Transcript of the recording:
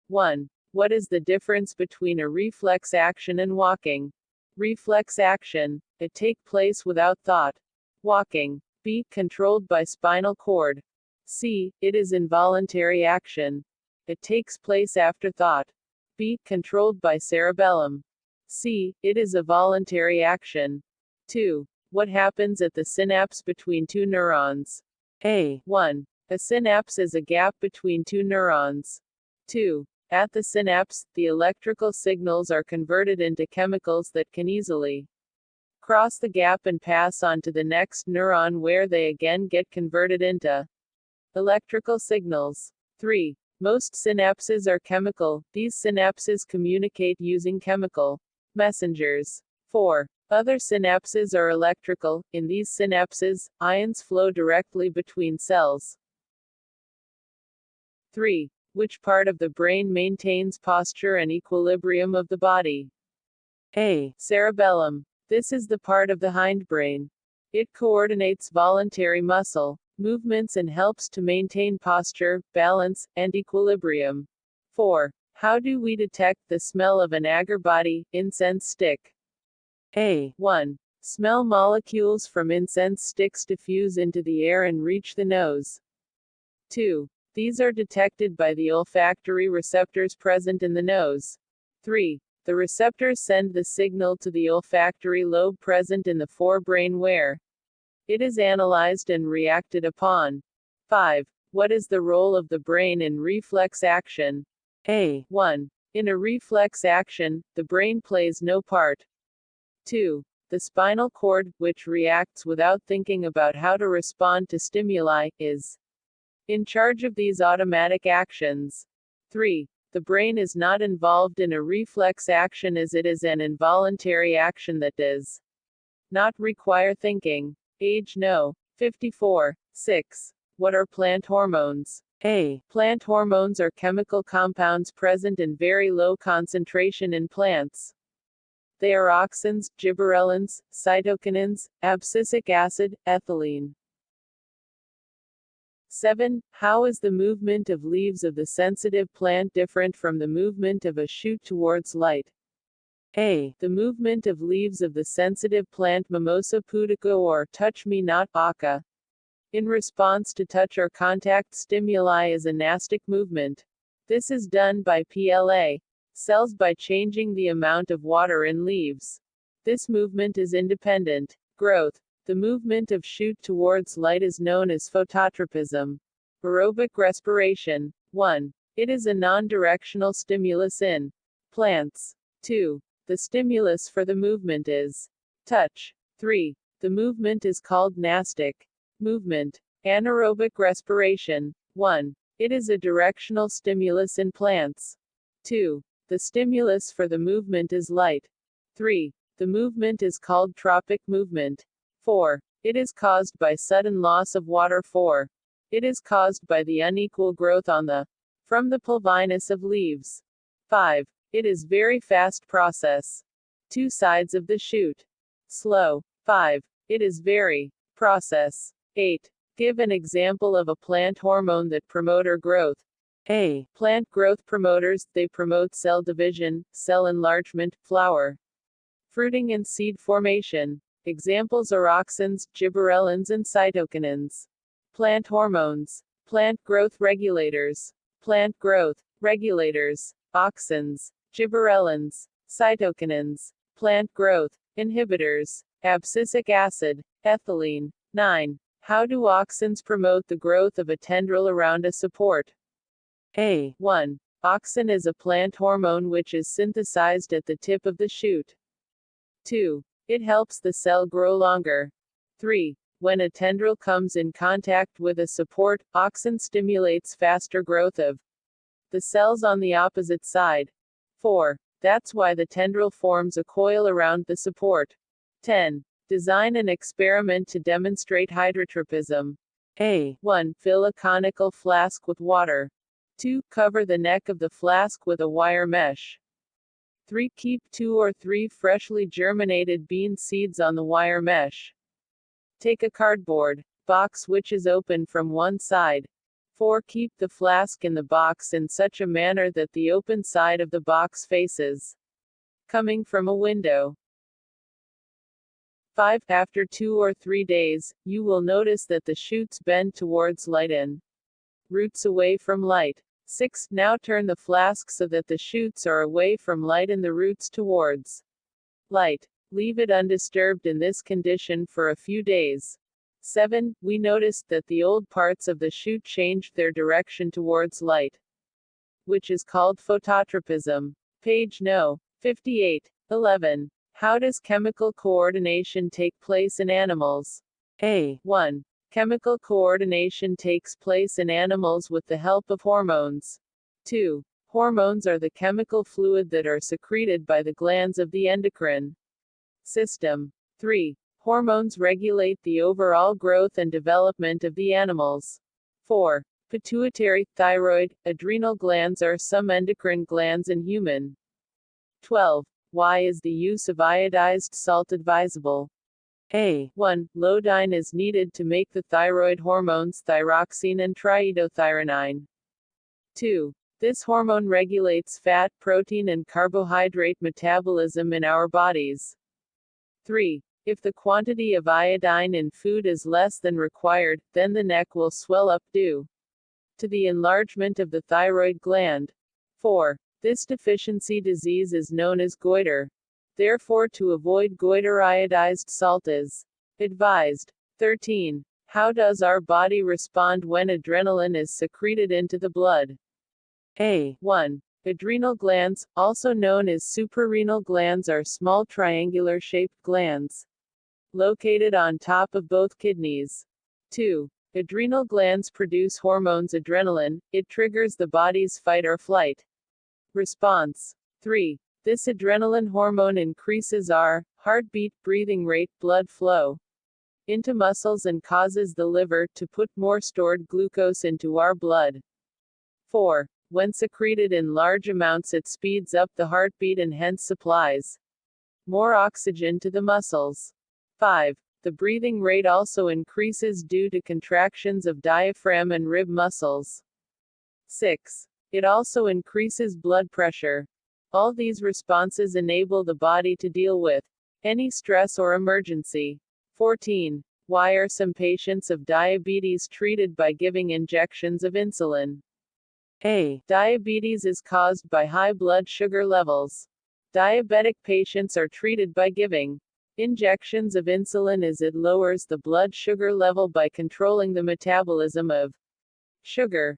1. What is the difference between a reflex action and walking? Reflex action. It take place without thought. Walking. B. Controlled by spinal cord. C. It is involuntary action. It takes place after thought. B. Controlled by cerebellum. C. It is a voluntary action. 2. What happens at the synapse between two neurons? A. 1. A synapse is a gap between two neurons. 2. At the synapse, the electrical signals are converted into chemicals that can easily cross the gap and pass on to the next neuron where they again get converted into electrical signals. 3. Most synapses are chemical. These synapses communicate using chemical messengers. 4. Other synapses are electrical. In these synapses, ions flow directly between cells. 3. Which part of the brain maintains posture and equilibrium of the body? A. Cerebellum. This is the part of the hindbrain. It coordinates voluntary muscle movements and helps to maintain posture, balance, and equilibrium. 4. How do we detect the smell of an agarbatti, incense stick? A. 1. Smell molecules from incense sticks diffuse into the air and reach the nose. 2. These are detected by the olfactory receptors present in the nose. 3. The receptors send the signal to the olfactory lobe present in the forebrain where it is analyzed and reacted upon. 5. What is the role of the brain in reflex action? A. 1. In a reflex action, the brain plays no part. 2. The spinal cord, which reacts without thinking about how to respond to stimuli, is in charge of these automatic actions. 3. The brain is not involved in a reflex action as it is an involuntary action that does not require thinking. Age no. 54. 6. What are plant hormones? A. Plant hormones are chemical compounds present in very low concentration in plants. They are auxins, gibberellins, cytokinins, abscisic acid, ethylene. 7. How is the movement of leaves of the sensitive plant different from the movement of a shoot towards light? A. The movement of leaves of the sensitive plant Mimosa pudica or touch me not, aka, in response to touch or contact stimuli is a nastic movement. This is done by PLA cells by changing the amount of water in leaves. This movement is independent. Growth. The movement of shoot towards light is known as phototropism. Aerobic respiration. 1. It is a non-directional stimulus in plants. 2. The stimulus for the movement is touch. 3. The movement is called nastic movement. Anaerobic respiration. 1. It is a directional stimulus in plants. 2. The stimulus for the movement is light. 3. The movement is called tropic movement. 4. It is caused by sudden loss of water. 4. It is caused by the unequal growth on the from the pulvinus of leaves. 5. It is very fast process. 2 sides of the shoot. Slow. 5. It is very process. 8. Give an example of a plant hormone that promoter growth. A. Plant growth promoters, they promote cell division, cell enlargement, flower fruiting and seed formation. Examples are auxins, gibberellins and cytokinins. Plant hormones. Plant growth regulators. Plant growth regulators. Auxins, gibberellins, cytokinins. Plant growth inhibitors. Abscisic acid, ethylene. 9. How do auxins promote the growth of a tendril around a support? A. 1. Auxin is a plant hormone which is synthesized at the tip of the shoot. 2. It helps the cell grow longer. 3. When a tendril comes in contact with a support, auxin stimulates faster growth of the cells on the opposite side. 4. That's why the tendril forms a coil around the support. 10. Design an experiment to demonstrate hydrotropism. A. 1. Fill a conical flask with water. 2. Cover the neck of the flask with a wire mesh. 3. Keep 2 or 3 freshly germinated bean seeds on the wire mesh. Take a cardboard box which is open from one side. 4. Keep the flask in the box in such a manner that the open side of the box faces coming from a window. 5. After 2 or 3 days, you will notice that the shoots bend towards light and roots away from light. 6. Now turn the flask so that the shoots are away from light and the roots towards light. Leave it undisturbed in this condition for a few days. 7. We noticed that the old parts of the shoot changed their direction towards light, which is called phototropism. Page No. 58. 11. How does chemical coordination take place in animals? A. 1. Chemical coordination takes place in animals with the help of hormones. 2. Hormones are the chemical fluid that are secreted by the glands of the endocrine system. 3. Hormones regulate the overall growth and development of the animals. 4. Pituitary, thyroid, adrenal glands are some endocrine glands in human. 12. Why is the use of iodized salt advisable? A. 1. Iodine is needed to make the thyroid hormones thyroxine and triiodothyronine. 2. This hormone regulates fat, protein and carbohydrate metabolism in our bodies. 3. If the quantity of iodine in food is less than required, then the neck will swell up due to the enlargement of the thyroid gland. 4. This deficiency disease is known as goiter. Therefore, to avoid goiter, iodized salt is advised. 13. How does our body respond when adrenaline is secreted into the blood? A. 1. Adrenal glands, also known as suprarenal glands, are small triangular-shaped glands located on top of both kidneys. 2. Adrenal glands produce hormones adrenaline. It triggers the body's fight or flight response. 3. This adrenaline hormone increases our heartbeat, breathing rate, blood flow into muscles and causes the liver to put more stored glucose into our blood. 4. When secreted in large amounts, it speeds up the heartbeat and hence supplies more oxygen to the muscles. 5. The breathing rate also increases due to contractions of diaphragm and rib muscles. 6. It also increases blood pressure. All these responses enable the body to deal with any stress or emergency. 14. Why are some patients of diabetes treated by giving injections of insulin? A. Diabetes is caused by high blood sugar levels. Diabetic patients are treated by giving injections of insulin as it lowers the blood sugar level by controlling the metabolism of sugar.